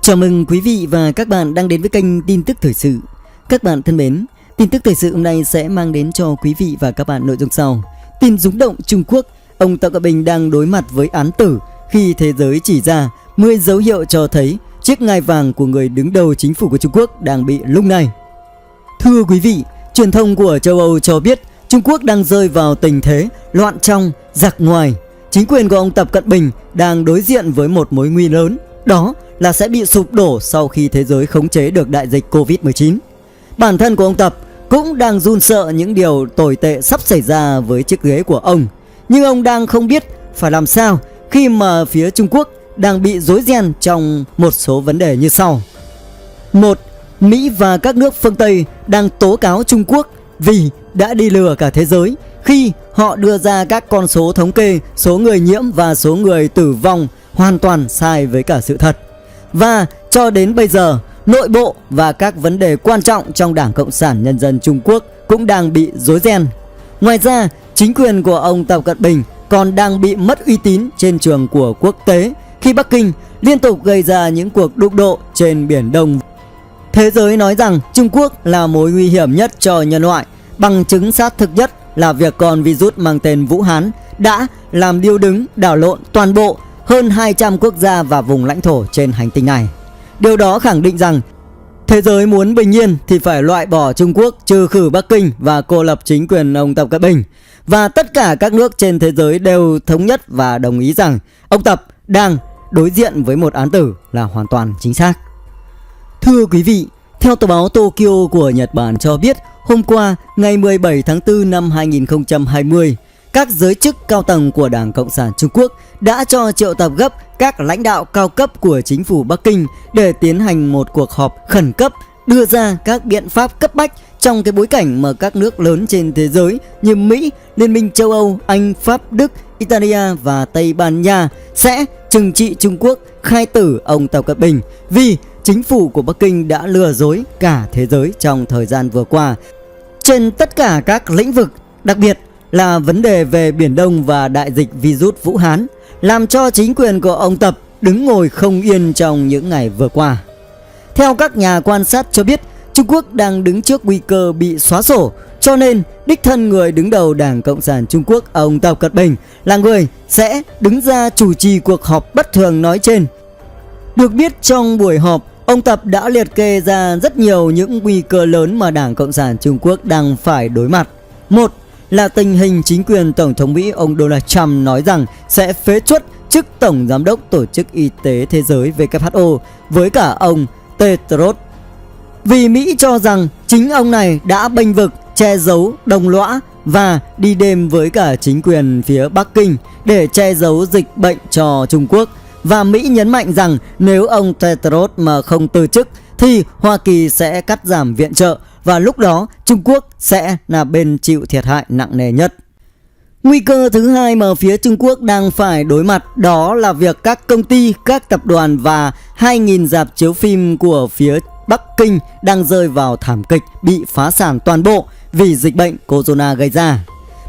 Chào mừng quý vị và các bạn đang đến với kênh tin tức thời sự. Các bạn thân mến, tin tức thời sự hôm nay sẽ mang đến cho quý vị và các bạn nội dung sau. Tin rúng động Trung Quốc, ông Tập Cận Bình đang đối mặt với án tử khi thế giới chỉ ra 10 dấu hiệu cho thấy chiếc ngai vàng của người đứng đầu chính phủ của Trung Quốc đang bị lung lay. Thưa quý vị, truyền thông của châu Âu cho biết Trung Quốc đang rơi vào tình thế loạn trong, giặc ngoài. Chính quyền của ông Tập Cận Bình đang đối diện với một mối nguy lớn, đó là sẽ bị sụp đổ sau khi thế giới khống chế được đại dịch Covid-19. Bản thân của ông Tập cũng đang run sợ những điều tồi tệ sắp xảy ra với chiếc ghế của ông. Nhưng ông đang không biết phải làm sao khi mà phía Trung Quốc đang bị rối ren trong một số vấn đề như sau. 1. Mỹ và các nước phương Tây đang tố cáo Trung Quốc vì đã đi lừa cả thế giới khi họ đưa ra các con số thống kê số người nhiễm và số người tử vong hoàn toàn sai với cả sự thật. Và cho đến bây giờ, nội bộ và các vấn đề quan trọng trong Đảng Cộng sản Nhân dân Trung Quốc cũng đang bị rối ren. Ngoài ra, chính quyền của ông Tập Cận Bình còn đang bị mất uy tín trên trường của quốc tế khi Bắc Kinh liên tục gây ra những cuộc đụng độ trên Biển Đông. Thế giới nói rằng Trung Quốc là mối nguy hiểm nhất cho nhân loại. Bằng chứng xác thực nhất là việc con virus mang tên Vũ Hán đã làm điêu đứng, đảo lộn toàn bộ hơn 200 quốc gia và vùng lãnh thổ trên hành tinh này. Điều đó khẳng định rằng thế giới muốn bình yên thì phải loại bỏ Trung Quốc, trừ khử Bắc Kinh và cô lập chính quyền ông Tập Cận Bình. Và tất cả các nước trên thế giới đều thống nhất và đồng ý rằng ông Tập đang đối diện với một án tử là hoàn toàn chính xác. Thưa quý vị, theo tờ báo Tokyo của Nhật Bản cho biết, hôm qua ngày 17 tháng 4 năm 2020, các giới chức cao tầng của Đảng Cộng sản Trung Quốc đã cho triệu tập gấp các lãnh đạo cao cấp của chính phủ Bắc Kinh để tiến hành một cuộc họp khẩn cấp đưa ra các biện pháp cấp bách trong cái bối cảnh mà các nước lớn trên thế giới như Mỹ, Liên minh châu Âu, Anh, Pháp, Đức, Italia và Tây Ban Nha sẽ trừng trị Trung Quốc, khai tử ông Tập Cận Bình vì chính phủ của Bắc Kinh đã lừa dối cả thế giới trong thời gian vừa qua trên tất cả các lĩnh vực, đặc biệt là vấn đề về Biển Đông và đại dịch virus Vũ Hán, làm cho chính quyền của ông Tập đứng ngồi không yên trong những ngày vừa qua. Theo các nhà quan sát cho biết, Trung Quốc đang đứng trước nguy cơ bị xóa sổ, cho nên đích thân người đứng đầu Đảng Cộng sản Trung Quốc, ông Tập Cận Bình, là người sẽ đứng ra chủ trì cuộc họp bất thường nói trên. Được biết, trong buổi họp, ông Tập đã liệt kê ra rất nhiều những nguy cơ lớn mà Đảng Cộng sản Trung Quốc đang phải đối mặt. Một là tình hình chính quyền Tổng thống Mỹ ông Donald Trump nói rằng sẽ phế truất chức Tổng Giám đốc Tổ chức Y tế Thế giới WHO với cả ông Tedros. Vì Mỹ cho rằng chính ông này đã bênh vực, che giấu, đồng lõa và đi đêm với cả chính quyền phía Bắc Kinh để che giấu dịch bệnh cho Trung Quốc. Và Mỹ nhấn mạnh rằng nếu ông Tedros mà không từ chức thì Hoa Kỳ sẽ cắt giảm viện trợ và lúc đó Trung Quốc sẽ là bên chịu thiệt hại nặng nề nhất. Nguy cơ thứ hai mà phía Trung Quốc đang phải đối mặt đó là việc các công ty, các tập đoàn và 2.000 rạp chiếu phim của phía Bắc Kinh đang rơi vào thảm kịch bị phá sản toàn bộ vì dịch bệnh corona gây ra.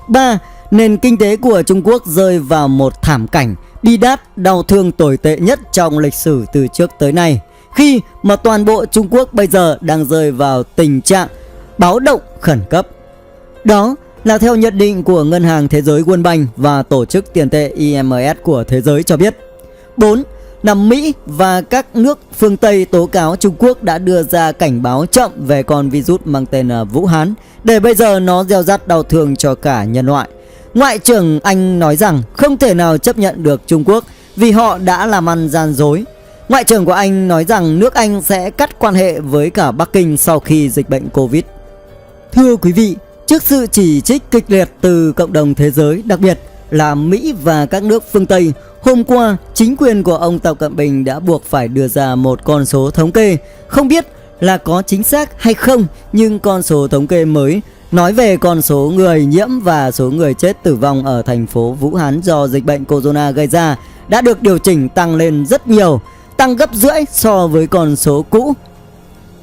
3. Nền kinh tế của Trung Quốc rơi vào một thảm cảnh bi đát, đau thương tồi tệ nhất trong lịch sử từ trước tới nay, khi mà toàn bộ Trung Quốc bây giờ đang rơi vào tình trạng báo động khẩn cấp. Đó là theo nhận định của Ngân hàng Thế giới World Bank và Tổ chức Tiền tệ IMF của thế giới cho biết. 4. Là Mỹ và các nước phương Tây tố cáo Trung Quốc đã đưa ra cảnh báo chậm về con virus mang tên Vũ Hán, để bây giờ nó gieo rắc đau thương cho cả nhân loại. Ngoại trưởng Anh nói rằng không thể nào chấp nhận được Trung Quốc vì họ đã làm ăn gian dối. Ngoại trưởng của Anh nói rằng nước Anh sẽ cắt quan hệ với cả Bắc Kinh sau khi dịch bệnh Covid. Thưa quý vị, trước sự chỉ trích kịch liệt từ cộng đồng thế giới, đặc biệt là Mỹ và các nước phương Tây, hôm qua chính quyền của ông Tập Cận Bình đã buộc phải đưa ra một con số thống kê. Không biết là có chính xác hay không, nhưng con số thống kê mới nói về con số người nhiễm và số người chết tử vong ở thành phố Vũ Hán do dịch bệnh corona gây ra đã được điều chỉnh tăng lên rất nhiều, tăng gấp rưỡi so với con số cũ.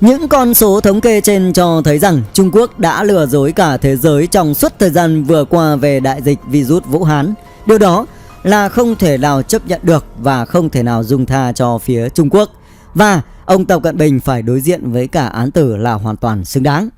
Những con số thống kê trên cho thấy rằng Trung Quốc đã lừa dối cả thế giới trong suốt thời gian vừa qua về đại dịch virus Vũ Hán. Điều đó là không thể nào chấp nhận được và không thể nào dung tha cho phía Trung Quốc. và ông Tập Cận Bình phải đối diện với cả án tử là hoàn toàn xứng đáng.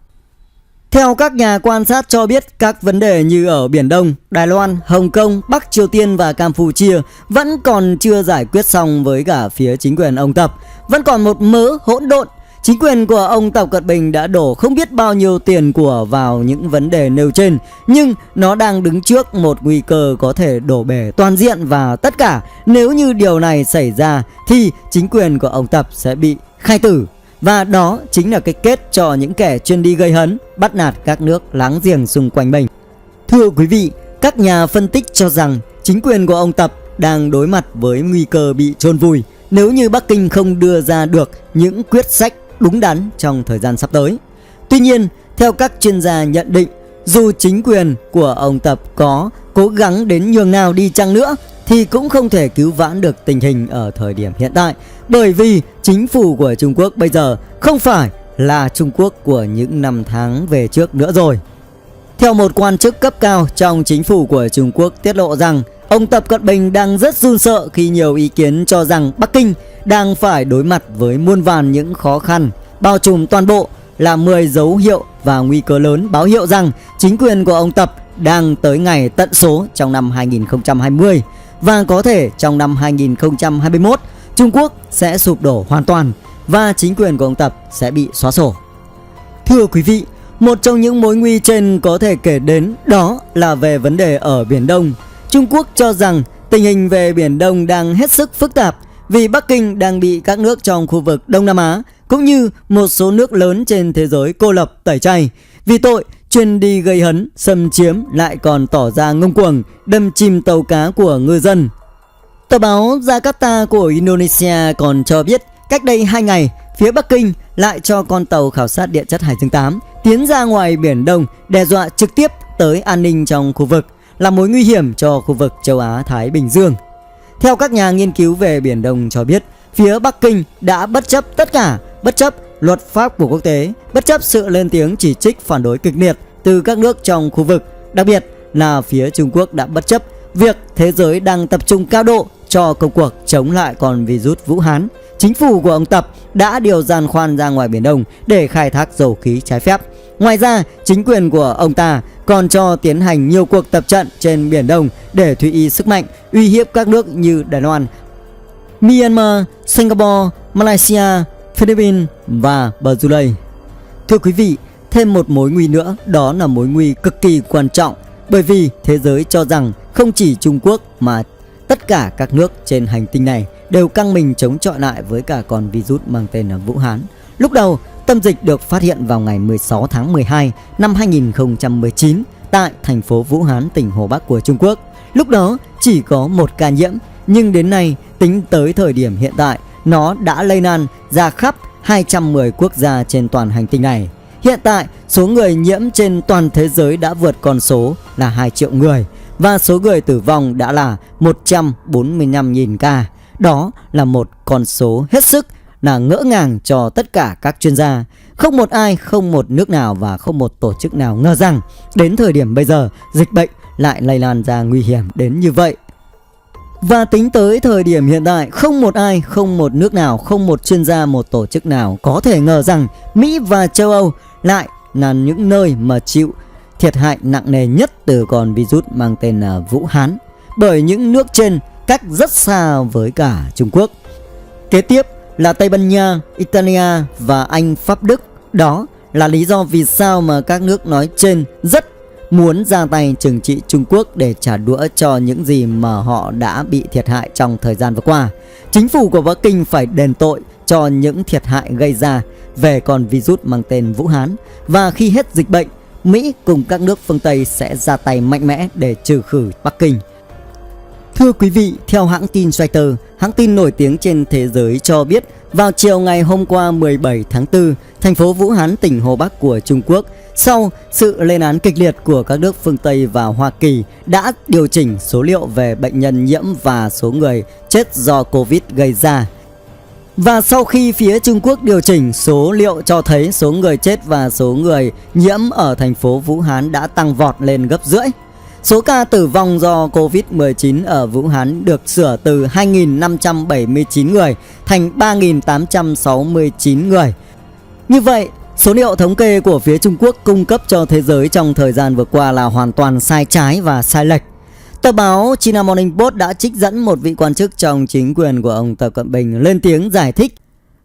Theo các nhà quan sát cho biết, các vấn đề như ở Biển Đông, Đài Loan, Hồng Kông, Bắc Triều Tiên và Campuchia vẫn còn chưa giải quyết xong với cả phía chính quyền ông Tập. Vẫn còn một mớ hỗn độn. Chính quyền của ông Tập Cận Bình đã đổ không biết bao nhiêu tiền của vào những vấn đề nêu trên, nhưng nó đang đứng trước một nguy cơ có thể đổ bể toàn diện và tất cả. Nếu như điều này xảy ra thì chính quyền của ông Tập sẽ bị khai tử. Và đó chính là cái kết cho những kẻ chuyên đi gây hấn, bắt nạt các nước láng giềng xung quanh mình. Thưa quý vị, các nhà phân tích cho rằng chính quyền của ông Tập đang đối mặt với nguy cơ bị chôn vùi nếu như Bắc Kinh không đưa ra được những quyết sách đúng đắn trong thời gian sắp tới. Tuy nhiên, theo các chuyên gia nhận định, dù chính quyền của ông Tập có cố gắng đến nhường nào đi chăng nữa thì cũng không thể cứu vãn được tình hình ở thời điểm hiện tại, bởi vì chính phủ của Trung Quốc bây giờ không phải là Trung Quốc của những năm tháng về trước nữa rồi. Theo một quan chức cấp cao trong chính phủ của Trung Quốc tiết lộ rằng ông Tập Cận Bình đang rất run sợ khi nhiều ý kiến cho rằng Bắc Kinh đang phải đối mặt với muôn vàn những khó khăn bao trùm toàn bộ, là 10 dấu hiệu và nguy cơ lớn báo hiệu rằng chính quyền của ông Tập đang tới ngày tận số trong năm 2020 và có thể trong năm 2021 Trung Quốc sẽ sụp đổ hoàn toàn và chính quyền của ông Tập sẽ bị xóa sổ. Thưa quý vị, một trong những mối nguy trên có thể kể đến đó là về vấn đề ở Biển Đông. Trung Quốc cho rằng tình hình về Biển Đông đang hết sức phức tạp vì Bắc Kinh đang bị các nước trong khu vực Đông Nam Á cũng như một số nước lớn trên thế giới cô lập tẩy chay vì tội chuyên đi gây hấn, xâm chiếm, lại còn tỏ ra ngông cuồng đâm chìm tàu cá của ngư dân. Tờ báo Jakarta của Indonesia còn cho biết cách đây 2 ngày, phía Bắc Kinh lại cho con tàu khảo sát địa chất Hải Dương 8 tiến ra ngoài Biển Đông, đe dọa trực tiếp tới an ninh trong khu vực, là mối nguy hiểm cho khu vực châu Á-Thái Bình Dương. Theo các nhà nghiên cứu về Biển Đông cho biết, phía Bắc Kinh đã bất chấp tất cả, bất chấp luật pháp của quốc tế, bất chấp sự lên tiếng chỉ trích phản đối kịch liệt từ các nước trong khu vực, đặc biệt là phía Trung Quốc đã bất chấp việc thế giới đang tập trung cao độ cho công cuộc chống lại con virus Vũ Hán. Chính phủ của ông Tập đã điều giàn khoan ra ngoài Biển Đông để khai thác dầu khí trái phép. Ngoài ra, chính quyền của ông ta còn cho tiến hành nhiều cuộc tập trận trên Biển Đông để tùy ý sức mạnh, uy hiếp các nước như Đài Loan, Myanmar, Singapore, Malaysia, Philippines và Brunei. Thưa quý vị, thêm một mối nguy nữa, đó là mối nguy cực kỳ quan trọng, bởi vì thế giới cho rằng không chỉ Trung Quốc mà tất cả các nước trên hành tinh này đều căng mình chống chọi lại với cả con virus mang tên là Vũ Hán. Lúc đầu, tâm dịch được phát hiện vào ngày 16 tháng 12 năm 2019 tại thành phố Vũ Hán, tỉnh Hồ Bắc của Trung Quốc. Lúc đó chỉ có một ca nhiễm, nhưng đến nay tính tới thời điểm hiện tại, nó đã lây lan ra khắp 210 quốc gia trên toàn hành tinh này. Hiện tại, số người nhiễm trên toàn thế giới đã vượt con số là 2 triệu người và số người tử vong đã là 145.000 ca. Đó là một con số hết sức là ngỡ ngàng cho tất cả các chuyên gia. Không một ai, không một nước nào và không một tổ chức nào ngờ rằng đến thời điểm bây giờ dịch bệnh lại lây lan ra nguy hiểm đến như vậy. Và tính tới thời điểm hiện tại, không một ai, không một nước nào, không một chuyên gia, một tổ chức nào có thể ngờ rằng Mỹ và châu Âu lại là những nơi mà chịu thiệt hại nặng nề nhất từ con virus mang tên là Vũ Hán, bởi những nước trên cách rất xa với cả Trung Quốc. Kế tiếp là Tây Ban Nha, Italia và Anh, Pháp, Đức. Đó là lý do vì sao mà các nước nói trên rất muốn ra tay trừng trị Trung Quốc để trả đũa cho những gì mà họ đã bị thiệt hại trong thời gian vừa qua. Chính phủ của Bắc Kinh phải đền tội cho những thiệt hại gây ra về con virus mang tên Vũ Hán, và khi hết dịch bệnh, Mỹ cùng các nước phương Tây sẽ ra tay mạnh mẽ để trừ khử Bắc Kinh. Thưa quý vị, theo hãng tin Reuters, hãng tin nổi tiếng trên thế giới cho biết, vào chiều ngày hôm qua 17 tháng 4, thành phố Vũ Hán, tỉnh Hồ Bắc của Trung Quốc, sau sự lên án kịch liệt của các nước phương Tây và Hoa Kỳ, đã điều chỉnh số liệu về bệnh nhân nhiễm và số người chết do Covid gây ra. Và sau khi phía Trung Quốc điều chỉnh số liệu cho thấy số người chết và số người nhiễm ở thành phố Vũ Hán đã tăng vọt lên gấp rưỡi. Số ca tử vong do Covid-19 ở Vũ Hán được sửa từ 2.579 người thành 3.869 người. Như vậy, số liệu thống kê của phía Trung Quốc cung cấp cho thế giới trong thời gian vừa qua là hoàn toàn sai trái và sai lệch. Tờ báo China Morning Post đã trích dẫn một vị quan chức trong chính quyền của ông Tập Cận Bình lên tiếng giải thích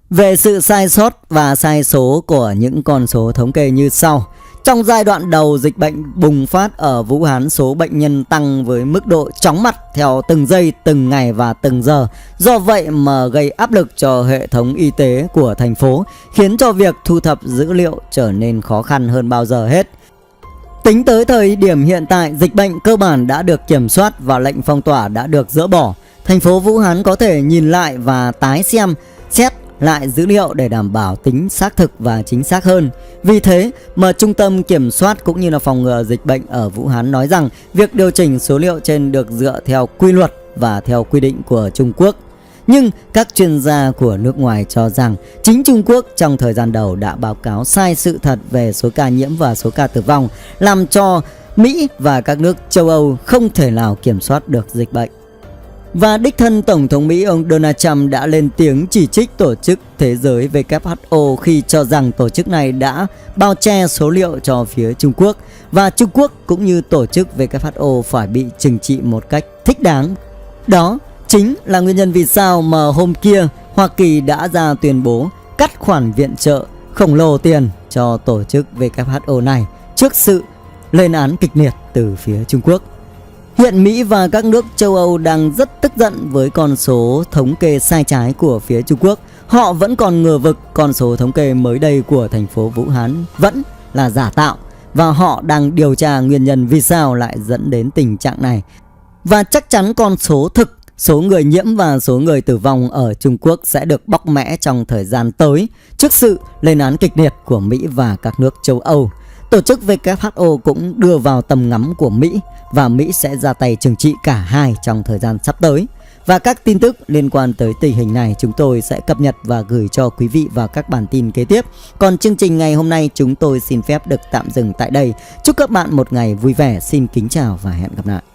về sự sai sót và sai số của những con số thống kê như sau. Trong giai đoạn đầu dịch bệnh bùng phát ở Vũ Hán, số bệnh nhân tăng với mức độ chóng mặt theo từng giây, từng ngày và từng giờ. Do vậy mà gây áp lực cho hệ thống y tế của thành phố, khiến cho việc thu thập dữ liệu trở nên khó khăn hơn bao giờ hết. Tính tới thời điểm hiện tại, dịch bệnh cơ bản đã được kiểm soát và lệnh phong tỏa đã được dỡ bỏ. Thành phố Vũ Hán có thể nhìn lại và tái xét lại dữ liệu để đảm bảo tính xác thực và chính xác hơn. Vì thế mà Trung tâm Kiểm soát cũng như là phòng ngừa dịch bệnh ở Vũ Hán nói rằng việc điều chỉnh số liệu trên được dựa theo quy luật và theo quy định của Trung Quốc. Nhưng các chuyên gia của nước ngoài cho rằng chính Trung Quốc trong thời gian đầu đã báo cáo sai sự thật về số ca nhiễm và số ca tử vong, làm cho Mỹ và các nước châu Âu không thể nào kiểm soát được dịch bệnh. Và đích thân Tổng thống Mỹ ông Donald Trump đã lên tiếng chỉ trích Tổ chức Thế giới WHO khi cho rằng tổ chức này đã bao che số liệu cho phía Trung Quốc và Trung Quốc cũng như Tổ chức WHO phải bị trừng trị một cách thích đáng. Đó chính là nguyên nhân vì sao mà hôm kia Hoa Kỳ đã ra tuyên bố cắt khoản viện trợ khổng lồ tiền cho Tổ chức WHO này trước sự lên án kịch liệt từ phía Trung Quốc. Hiện Mỹ và các nước châu Âu đang rất tức giận với con số thống kê sai trái của phía Trung Quốc. Họ vẫn còn ngờ vực con số thống kê mới đây của thành phố Vũ Hán vẫn là giả tạo và họ đang điều tra nguyên nhân vì sao lại dẫn đến tình trạng này. Và chắc chắn con số thực, số người nhiễm và số người tử vong ở Trung Quốc sẽ được bóc mẽ trong thời gian tới trước sự lên án kịch liệt của Mỹ và các nước châu Âu. Tổ chức WHO cũng đưa vào tầm ngắm của Mỹ và Mỹ sẽ ra tay trừng trị cả hai trong thời gian sắp tới. Và các tin tức liên quan tới tình hình này chúng tôi sẽ cập nhật và gửi cho quý vị vào các bản tin kế tiếp. Còn chương trình ngày hôm nay chúng tôi xin phép được tạm dừng tại đây. Chúc các bạn một ngày vui vẻ. Xin kính chào và hẹn gặp lại.